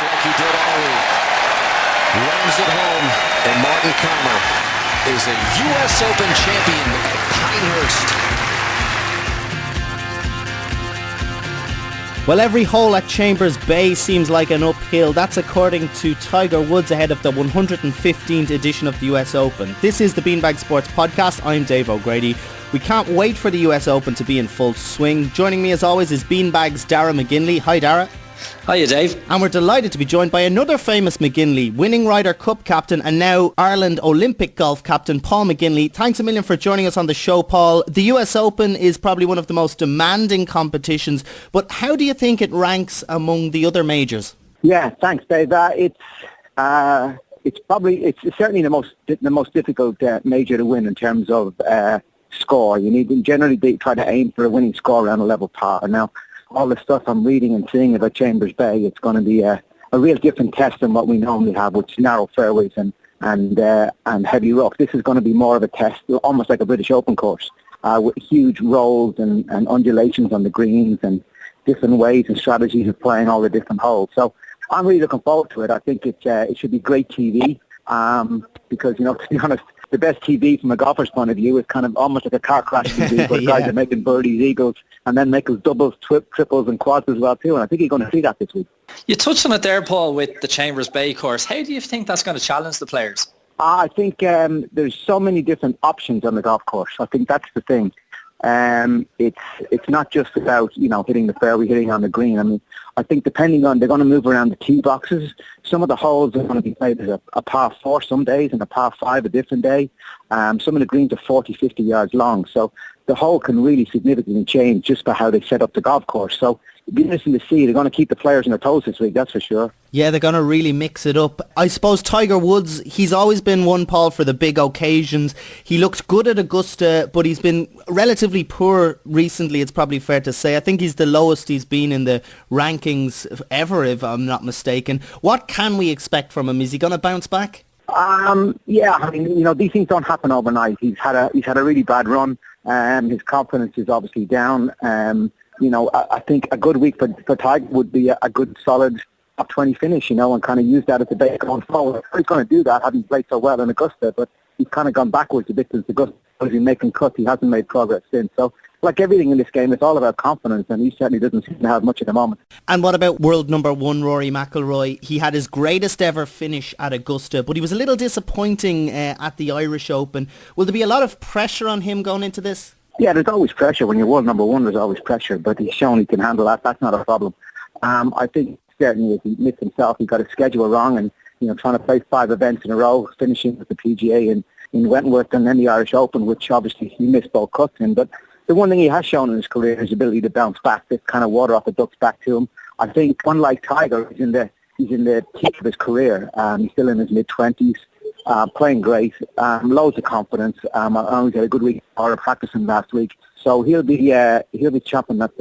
like he did all week. Runs it home, and Martin Kaymer is a U.S. Open champion at Pinehurst. Well, every hole at Chambers Bay seems like an uphill. That's according to Tiger Woods ahead of the 115th edition of the US Open. This is the Beanbag Sports Podcast. I'm Dave O'Grady. We can't wait for the US Open to be in full swing. Joining me as always is Beanbag's Darragh McGinley. Hi, Darragh. Hiya, Dave. And we're delighted to be joined by another famous McGinley, winning Ryder Cup captain and now Ireland Olympic golf captain, Paul McGinley. Thanks a million for joining us on the show, Paul. The US Open is probably one of the most demanding competitions, but how do you think it ranks among the other majors? Yeah, thanks, Dave. It's certainly the most difficult major to win in terms of score. Generally they try to aim for a winning score around a level par. Now, all the stuff I'm reading and seeing about Chambers Bay, it's going to be a real different test than what we normally have, which is narrow fairways and heavy rough. This is going to be more of a test, almost like a British Open course, with huge rolls and undulations on the greens and different ways and strategies of playing all the different holes. So I'm really looking forward to it. I think it should be great TV because, to be honest, the best TV from a golfer's point of view is kind of almost like a car crash TV where guys are making birdies, eagles, and then making doubles, triples and quads as well too. And I think you're going to see that this week. You touched on it there, Paul, with the Chambers Bay course. How do you think that's going to challenge the players? I think there's so many different options on the golf course. I think that's the thing. It's not just about, hitting the fairway, hitting on the green. I mean, I think they're going to move around the tee boxes. Some of the holes are going to be played as a par 4 some days and a par 5 a different day. Some of the greens are 40, 50 yards long. So the hole can really significantly change just by how they set up the golf course. So it'll be interesting to see. They're going to keep the players on their toes this week, that's for sure. Yeah, they're going to really mix it up. I suppose Tiger Woods, he's always been one, Paul, for the big occasions. He looked good at Augusta, but he's been relatively poor recently, it's probably fair to say. I think he's the lowest he's been in the rankings ever, if I'm not mistaken. What can we expect from him? Is he going to bounce back? Yeah, I mean, these things don't happen overnight. He's had a really bad run. His confidence is obviously down. I think a good week for Tiger would be a good solid top 20 finish, and kind of use that as a base going forward. He's going to do that, having played so well in Augusta, but he's kind of gone backwards a bit since Augusta. He's been making cuts. He hasn't made progress since. So, like everything in this game, it's all about confidence, and he certainly doesn't seem to have much at the moment. And what about world number 1, Rory McIlroy? He had his greatest ever finish at Augusta, but he was a little disappointing at the Irish Open. Will there be a lot of pressure on him going into this? Yeah, there's always pressure. When you're world number 1, there's always pressure, but he's shown he can handle that. That's not a problem. I think certainly if he missed himself, he got his schedule wrong, and trying to play 5 events in a row, finishing with the PGA in Wentworth and then the Irish Open, which obviously he missed both cuts in. But the one thing he has shown in his career is his ability to bounce back, this kind of water off the ducks back to him. I think, unlike Tiger, he's in the peak of his career. He's still in his mid-20s, playing great, loads of confidence. I know he's had a good week of practicing last week, so he'll be chomping at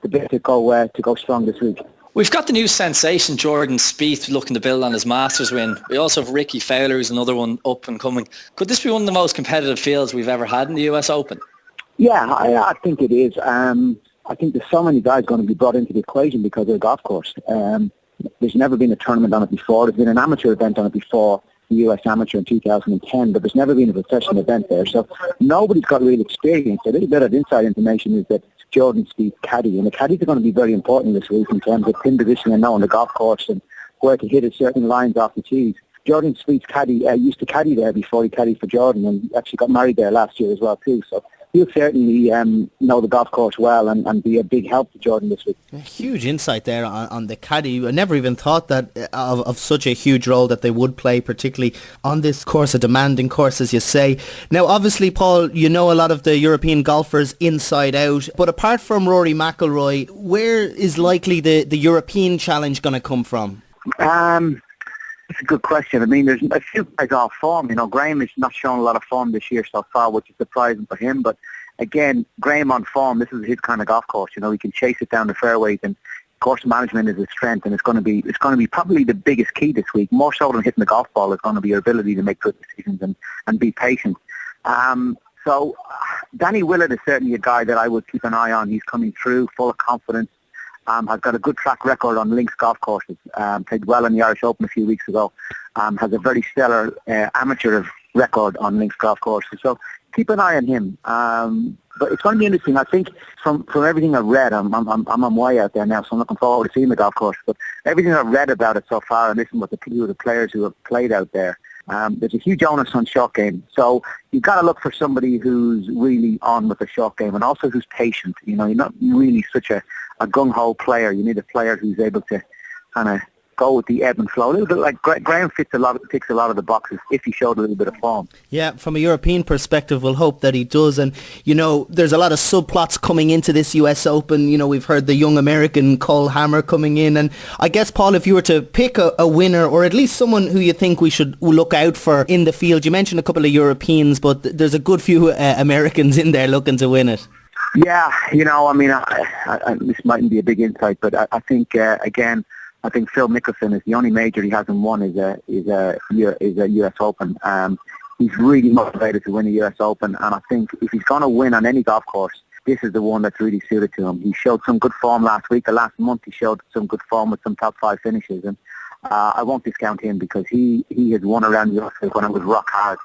the bit to go strong this week. We've got the new sensation, Jordan Spieth, looking to build on his Masters win. We also have Ricky Fowler, who's another one up and coming. Could this be one of the most competitive fields we've ever had in the US Open? Yeah, I think it is. I think there's so many guys going to be brought into the equation because of the golf course. There's never been a tournament on it before. There's been an amateur event on it before, the US Amateur in 2010, but there's never been a professional event there. So nobody's got real experience. A little bit of inside information is that Jordan Spieth's caddy, and the caddies are going to be very important this week in terms of pin position and knowing the golf course and where to hit at certain lines off the tees. Jordan Spieth's caddy used to caddy there before he caddied for Jordan, and actually got married there last year as well too. So he'll certainly know the golf course well and be a big help to Jordan this week. A huge insight there on the caddy. I never even thought that of such a huge role that they would play, particularly on this course, a demanding course, as you say. Now, obviously, Paul, you know a lot of the European golfers inside out, but apart from Rory McIlroy, where is likely the European challenge going to come from? That's a good question. I mean, there's a few guys off form. Graham has not shown a lot of form this year so far, which is surprising for him. But again, Graham on form, this is his kind of golf course. He can chase it down the fairways, and course management is his strength, and it's going to be probably the biggest key this week. More so than hitting the golf ball, is going to be your ability to make good decisions and be patient. So Danny Willett is certainly a guy that I would keep an eye on. He's coming through full of confidence. has got a good track record on links golf courses, played well in the Irish Open a few weeks ago, has a very stellar amateur record on links golf courses. So keep an eye on him. But it's going to be interesting. I think from everything I've read, I'm on way out there now, so I'm looking forward to seeing the golf course. But everything I've read about it so far and listened with the players who have played out there, there's a huge onus on shot game. So you've got to look for somebody who's really on with the shot game and also who's patient. You know, you're not really such a gung-ho player. You need a player who's able to kind of go with the ebb and flow. A little bit like Graham ticks a lot of the boxes if he showed a little bit of form. Yeah, from a European perspective, we'll hope that he does. And, you know, there's a lot of subplots coming into this US Open. You know, we've heard the young American Cole Hammer coming in. And I guess, Paul, if you were to pick a winner or at least someone who you think we should look out for in the field, you mentioned a couple of Europeans, but there's a good few Americans in there looking to win it. Yeah, you know, I mean, I this mightn't be a big insight, but I think, again, I think Phil Mickelson is the only major he hasn't won is a US Open. He's really motivated to win the US Open, and I think if he's going to win on any golf course, this is the one that's really suited to him. He showed some good form last week. The last month he showed some good form with some top 5 finishes, and I won't discount him because he has won around the US when it was rock hard.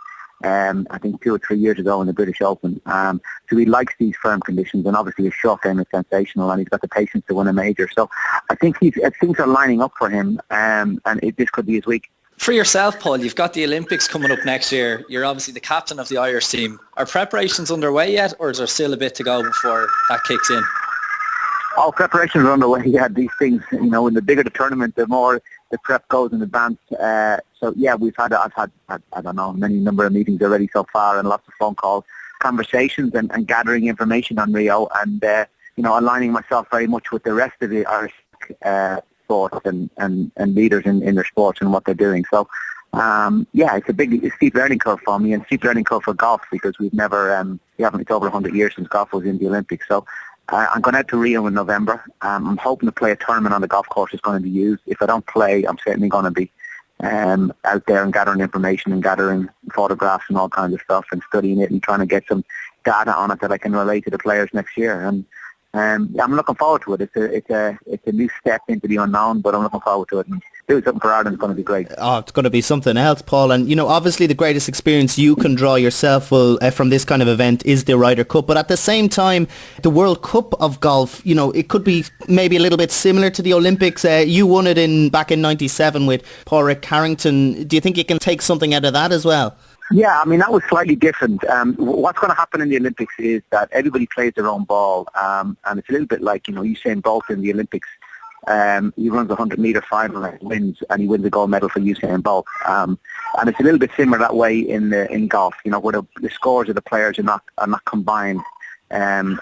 I think 2 or 3 years ago in the British Open. So he likes these firm conditions, and obviously his short game is sensational, and he's got the patience to win a major. So I think things are lining up for him, and this could be his week. For yourself, Paul, you've got the Olympics coming up next year. You're obviously the captain of the Irish team. Are preparations underway yet, or is there still a bit to go before that kicks in? Oh, preparations are underway. Yeah, these things, you know, in the bigger the tournament, the more the prep goes in advance. So yeah, I've had I don't know, many number of meetings already so far, and lots of phone calls, conversations, and gathering information on Rio, and you know, aligning myself very much with the rest of the Irish sports and leaders in their sports and what they're doing. So yeah, it's a steep learning curve for me, and steep learning curve for golf, because it's over 100 years since golf was in the Olympics. So I'm going out to Rio in November. I'm hoping to play a tournament on the golf course is going to be used. If I don't play, I'm certainly going to be out there and gathering information and gathering photographs and all kinds of stuff and studying it and trying to get some data on it that I can relate to the players next year. And I'm looking forward to it. It's a new step into the unknown, but I'm looking forward to it. And doing something for Ireland is going to be great. Oh, it's going to be something else, Paul. And, you know, obviously the greatest experience you can draw yourself from this kind of event is the Ryder Cup. But at the same time, the World Cup of golf, you know, it could be maybe a little bit similar to the Olympics. You won it back in 97 with Paul Rick Carrington. Do you think you can take something out of that as well? Yeah, I mean, that was slightly different. What's going to happen in the Olympics is that everybody plays their own ball, and it's a little bit like, you know, Usain Bolt in the Olympics. He runs a 100-metre final and wins a gold medal for Usain Bolt. And it's a little bit similar that way in golf, you know, where the scores of the players are not combined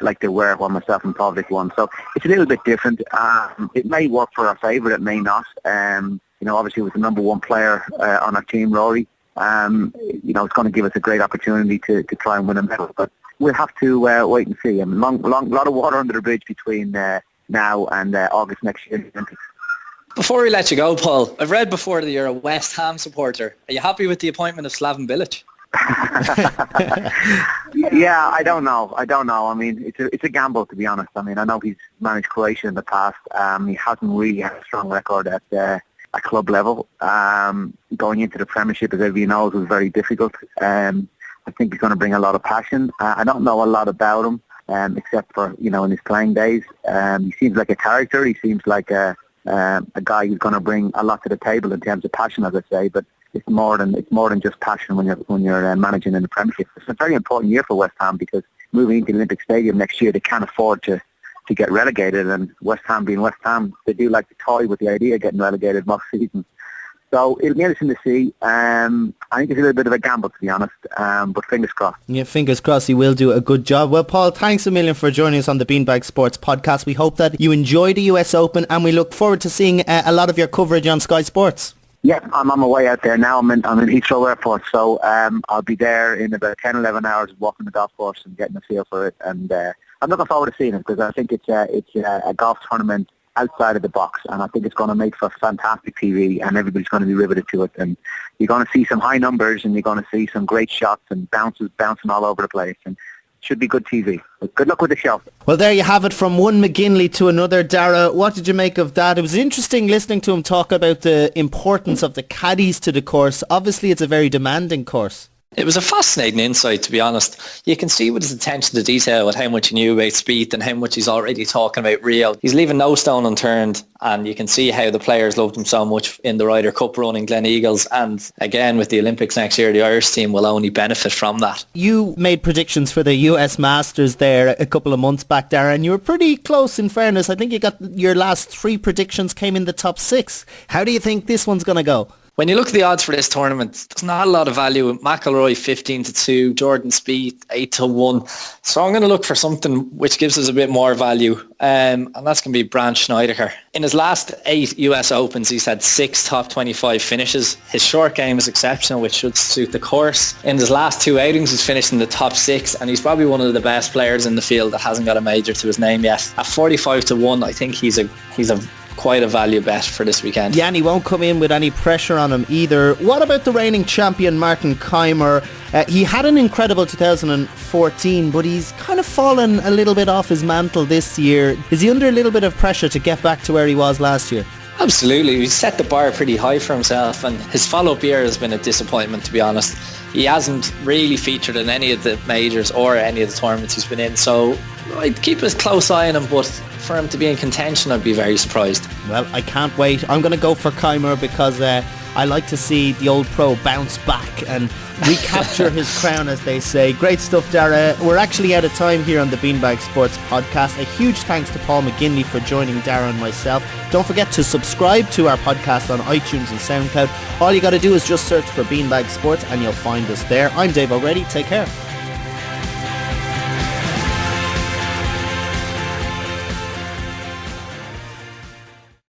like they were when myself and Paul Vick won. So it's a little bit different. It may work for our favour, it may not. You know, obviously it was the number one player on our team, Rory. You know, it's going to give us a great opportunity to try and win a medal, but we'll have to wait and see. I mean, lot of water under the bridge between now and August next year. Before we let you go, Paul, I've read before that you're a West Ham supporter. Are you happy with the appointment of Slaven Bilic? Yeah, I don't know. I mean, it's a gamble, to be honest. I mean, I know he's managed Croatia in the past. He hasn't really had a strong record at club level. Going into the Premiership, as everybody knows, was very difficult. I think he's going to bring a lot of passion. I don't know a lot about him, except for, you know, in his playing days. He seems like a character. He seems like a guy who's going to bring a lot to the table in terms of passion, as I say. But it's more than just passion when you're managing in the Premiership. It's a very important year for West Ham, because moving into the Olympic Stadium next year, they can't afford to get relegated, and West Ham being West Ham, they do like to toy with the idea of getting relegated most seasons. So it'll be interesting to see. I think it's a little bit of a gamble, to be honest, but fingers crossed. Yeah, fingers crossed he will do a good job. Well, Paul, thanks a million for joining us on the Beanbag Sports Podcast. We hope that you enjoy the US Open, and we look forward to seeing a lot of your coverage on Sky Sports. Yeah, I'm on my way out there now. I'm in Heathrow Airport, so I'll be there in about 10, 11 hours walking the golf course and getting a feel for it. And I'm looking forward to seeing it, because I think it's a golf tournament outside of the box, and I think it's going to make for fantastic TV, and everybody's going to be riveted to it. And you're going to see some high numbers, and you're going to see some great shots and bounces bouncing all over the place. And should be good TV. But good luck with the show. Well, there you have it, from one McGinley to another. Darragh, what did you make of that? It was interesting listening to him talk about the importance of the caddies to the course. Obviously, it's a very demanding course. It was a fascinating insight, to be honest. You can see with his attention to detail with how much he knew about Spieth and how much he's already talking about Rio. He's leaving no stone unturned, and you can see how the players loved him so much in the Ryder Cup run in Gleneagles. And again, with the Olympics next year, the Irish team will only benefit from that. You made predictions for the US Masters there a couple of months back, Darragh, and you were pretty close, in fairness. I think you got your last 3 predictions came in the top 6. How do you think this one's going to go? When you look at the odds for this tournament, there's not a lot of value. McIlroy 15-2, Jordan Spieth 8-1. So I'm going to look for something which gives us a bit more value, and that's going to be Brandt Schneiderker. In his last 8 US Opens, he's had 6 top 25 finishes. His short game is exceptional, which should suit the course. In his last 2 outings, he's finished in the top 6, and he's probably one of the best players in the field that hasn't got a major to his name yet. At 45-1, I think he's a quite a value bet for this weekend. Yeah, and he won't come in with any pressure on him either. What about the reigning champion Martin Keimer? He had an incredible 2014, but he's kind of fallen a little bit off his mantle this year. Is he under a little bit of pressure to get back to where he was last year? Absolutely. He set the bar pretty high for himself, and his follow-up year has been a disappointment, to be honest. He hasn't really featured in any of the majors or any of the tournaments he's been in, so I'd keep a close eye on him, but for him to be in contention, I'd be very surprised. Well, I can't wait. I'm going to go for Keimer because I like to see the old pro bounce back and recapture his crown, as they say. Great stuff, Darragh. We're actually out of time here on the Beanbag Sports Podcast. A huge thanks to Paul McGinley for joining Darragh and myself. Don't forget to subscribe to our podcast on iTunes and SoundCloud. All you got to do is just search for Beanbag Sports and you'll find us there. I'm Dave O'Grady. Take care.